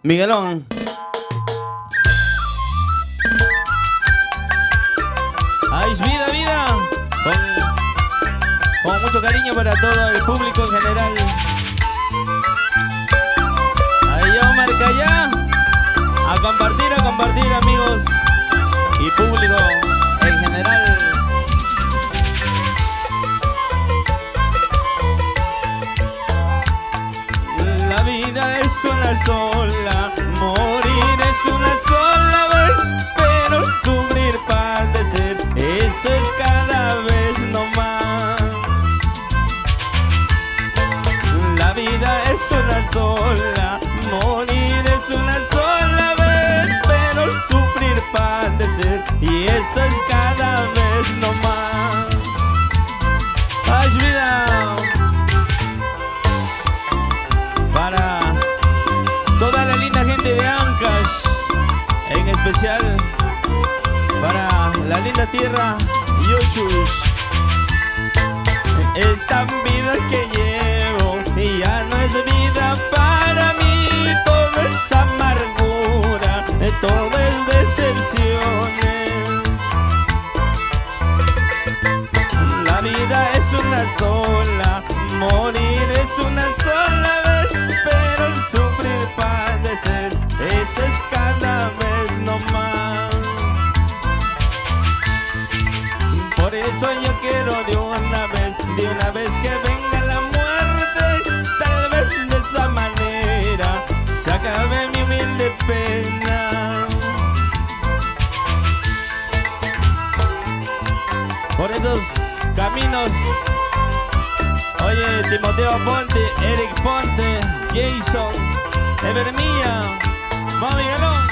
Miguelón. Ay, vida, vida. Con mucho cariño para todo el público en general. Ahí ya, marca ya. A compartir, amigos y público en general. La vida es una sola, morir es una sola vez, pero sufrir, padecer, eso es cada vez no más. La vida es una sola, morir es una sola vez, pero sufrir, padecer, y eso es cada vez no más. ¡Ay, vida! Para toda la linda gente de Ancash, en especial para la linda tierra Yochush. Esta vida que llevo ya no es vida para mí, todo es amargura, todo es decepciones. La vida es una sola, morir es una sola vez, pero el sufrir, padecer, eso es cada vez no más. Por eso yo quiero de una vez que venga la muerte, tal vez de esa manera se acabe mi humilde pena. Por esos caminos, oye, Timoteo Ponte, Eric Ponte, Jason, Evermía, Miguelón.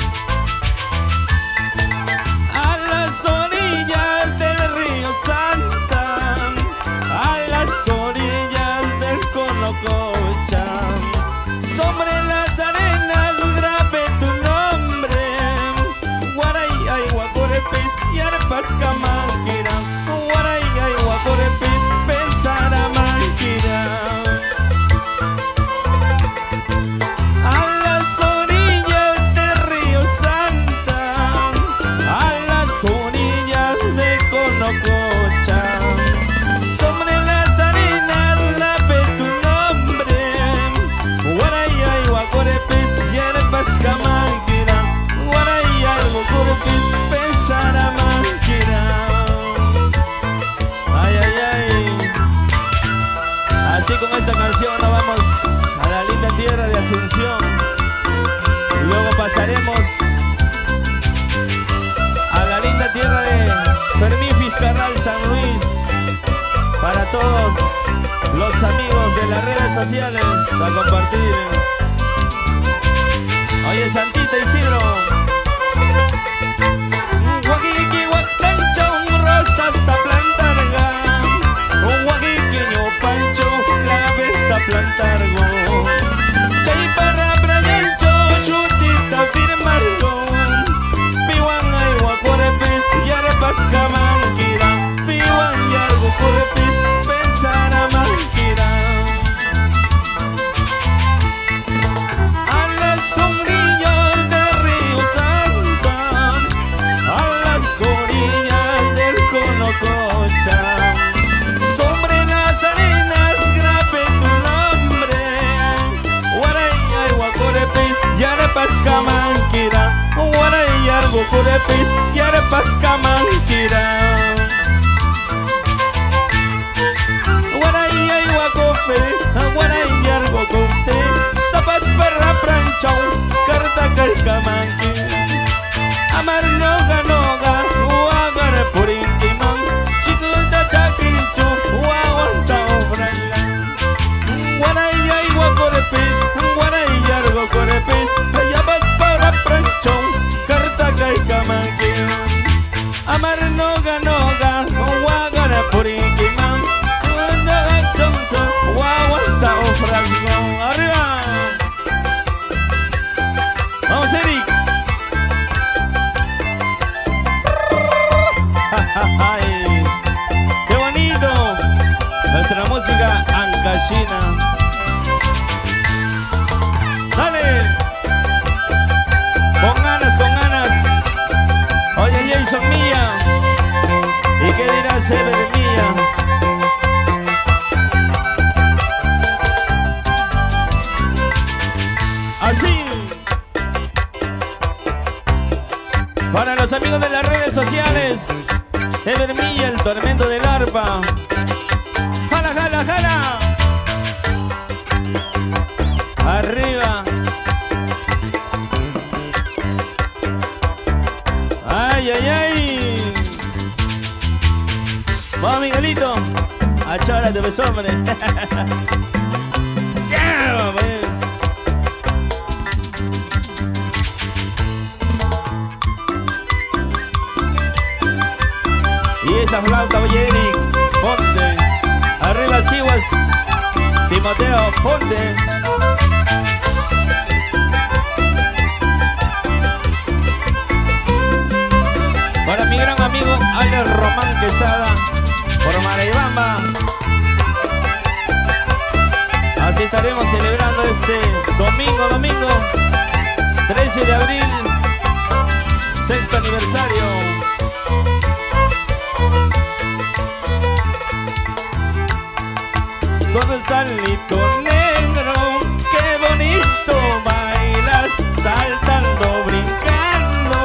A las orillas del río Santa, a las orillas del Conococha, sobre las arenas grabé tu nombre, Guaray, ay, Guacorepis, y Arpas Camanquira, Guaray, ay, Guacorepis, pensara Manquira. A las orillas del río Santa, a las orillas de Conococha, sobre las arenas grabé tu nombre, Guaray, ay, Guacorepis, Hierbas Camanquira, Guaray, ay, Guacorepis, pensara Manquira. Ay, ay, ay. Así con esta canción nos vamos a la linda tierra de Asunción. Luego pasaremos a la linda tierra de Fermín Fiscarral, San Luis. Para todos los amigos de las redes sociales, a compartir. Oye, Santita Isidro. Guajiqui, Guatancha, rosa hasta plantarga. Guajiquiño, Pancho, clave hasta plantargo. Chayparra, Brayancho, chutita, firmargo. Piwan, ay, Guacorepis, y Arepas Camanquira. Piwan, y algo Corepis, pensara Manquira. A las orillas del río Santa, a las orillas del Conococha, sobre las arenas grabé tu nombre, Guaray, ay, Guacorepis, y Arepas Camanquira, Guaray, ay, Guacorepis, y Arepas Camanquira. Guaray, ay, Guacope, Guaray, ay, Guacope, Zapas Perra Pranchau, Carta Calcamanqui, Amar Noga Noga, Guagare Purinquiman, Chiculta Chaquincho, Guaguanta Ofrailan. Guaray, ay, Guacorepis, Guaray, ay, Guacorepis, Zapas Perra Pranchau, Carta Calcamanqui, Amar Noga Noga, Guagare Purinquiman, Chiculta Chaquincho, Guaguanta Ofrailan. ¡Arriba! Vamos, Eric. Ay, qué bonito nuestra música ancashina. Dale. Ever mía. Así. Para los amigos de las redes sociales, Ever Milla, el tormento del arpa. ¡Jala, jala, jala! Arriba. ¡Ay, ay, ay! Vamos, Miguelito. Achárate, pues, hombre. ¡Ya, pues! Y esa flauta, oye, Eric, ponte. Arriba, Siguas. Timoteo, ponte. Para mi gran amigo Alex Román Quesada, por Maraibamba. Así estaremos celebrando este domingo 13 de abril, 6º aniversario. Sonsalito negro, qué bonito bailas, saltando, brincando,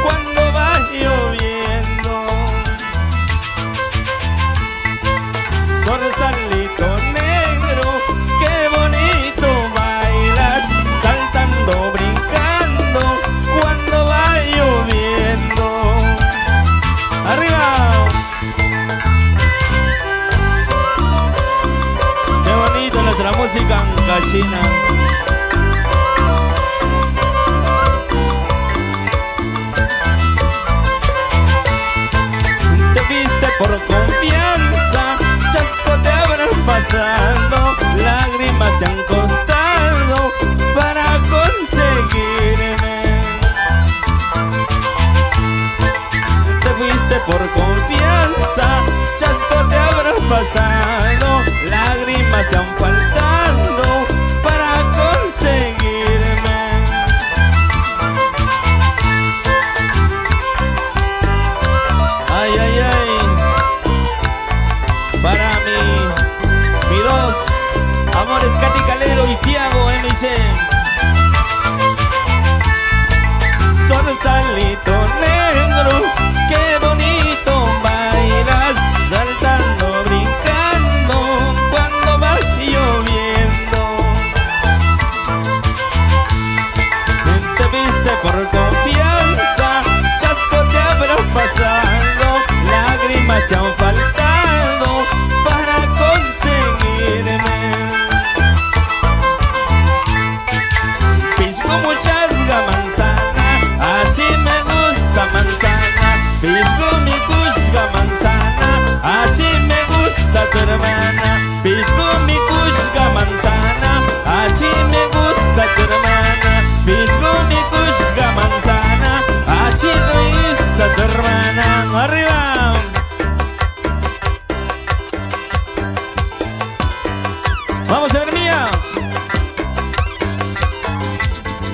cuando va lloviendo. Sonsalito negro, qué bonito bailas, saltando, brincando, cuando va lloviendo. ¡Arriba! Nuestra música ancashina. Te viste por confianza, chasco te habrás pasado, lágrimas te han costado para conseguirme. Te fuiste por confianza, chasco te habrás pasado, lágrimas te han faltado para conseguirme. Ay, ay, ay. Para mi dos amores, Katy Calero y Tiago MC. Sonsalito negro, qué bonito bailas, saltando, brincando, cuando va lloviendo. Te viste por confianza, chasco te habrás pasado, lágrimas te han faltado para conseguirme. Pisco muchasga manzana, así me gusta manzana. Pisco mi cusca manzana, así me gusta tu hermana. Pisco mi cusca manzana, así me gusta tu hermana. Pisco mi cusca manzana, así me gusta tu hermana. ¡Arriba! ¡Vamos a ver mía!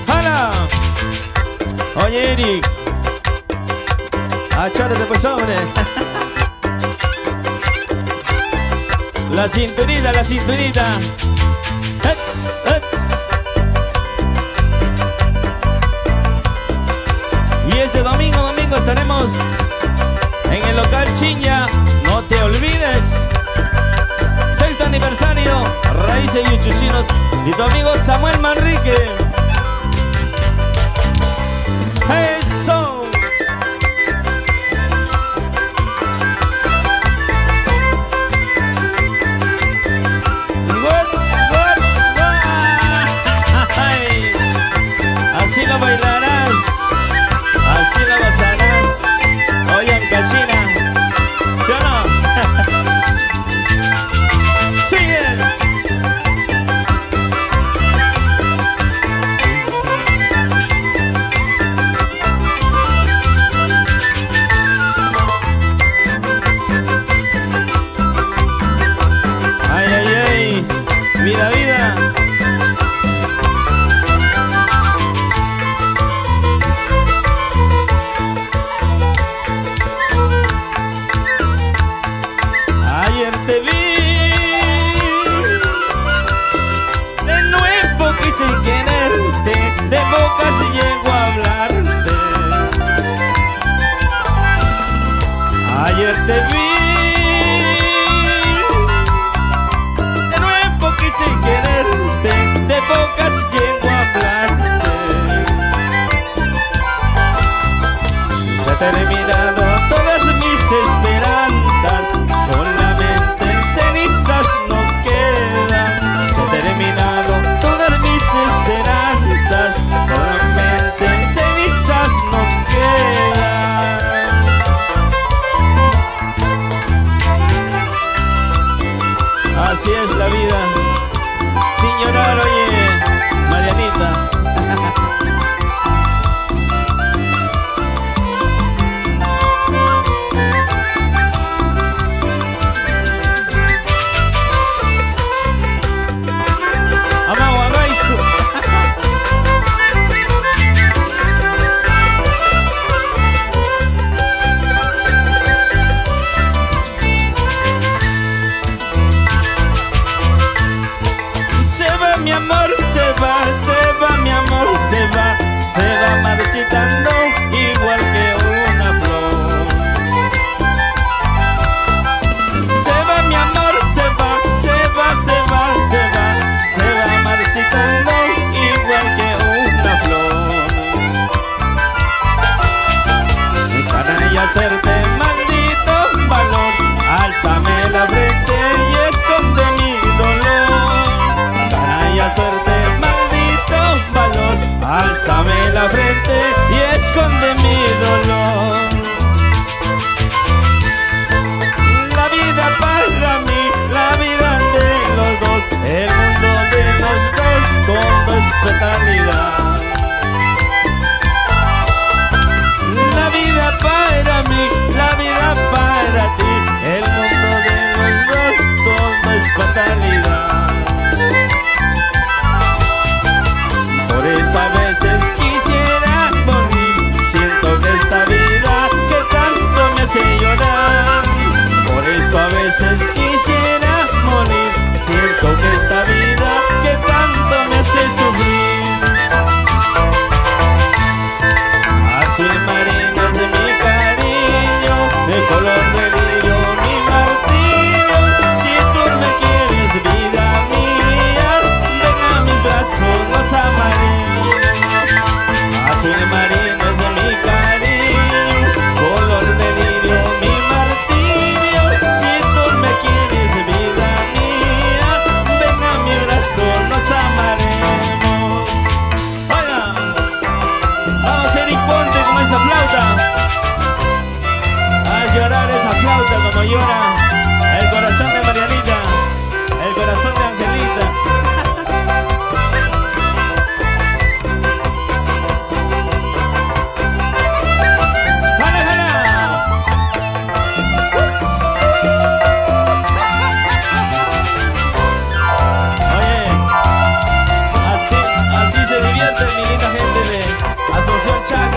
¡Hala! Oye, Eric, achárate, pues, hombre. La cinturita, la cinturita. ¡Ets, ets! Y este domingo estaremos en el local Chiña, no te olvides. 6º aniversario, Raíces y Chuchinos, y tu amigo Samuel Manrique. ¡Eso! Así lo bailarás, así lo gozarás. Oye, Ancashina, ¿sí o no? Sigue. terminado todas mis esperanzas, solamente en cenizas nos quedan. Se ha terminado todas mis esperanzas, solamente en cenizas nos quedan. Así es la vida, sin llorar, oye, Marianita. Mi amor se va, mi amor se va marchitando igual que una flor. Se va mi amor, se va marchitando igual que una flor. Para hacerte maldito valor, álzame la frente y esconde mi dolor. Y hacerte maldito valor, álzame la frente y esconde mi dolor. La vida para mí, la vida de los dos, el mundo de los dos, todo es fatalidad. La vida para mí, la vida para ti, el mundo de los dos, todo es fatalidad. Por eso a veces quisiera morir, siento que esta vida que tanto me hace llorar. Por eso a veces quisiera morir, siento que esta vida que tanto me hace sufrir. Azul marino es mi cariño, de color de lirio mi martillo. Si tú me quieres, vida mía, ven a mis brazos, nos amaremos. Azul marino es mi cariño, color de lirio mi martirio. Si tú me quieres, vida mía, ven a mi brazo, nos amaremos. Oiga, vamos a Eric Ponte con esa flauta, a llorar esa flauta como llora el corazón de Marianita, el corazón de Angelita. Asunción Chaco.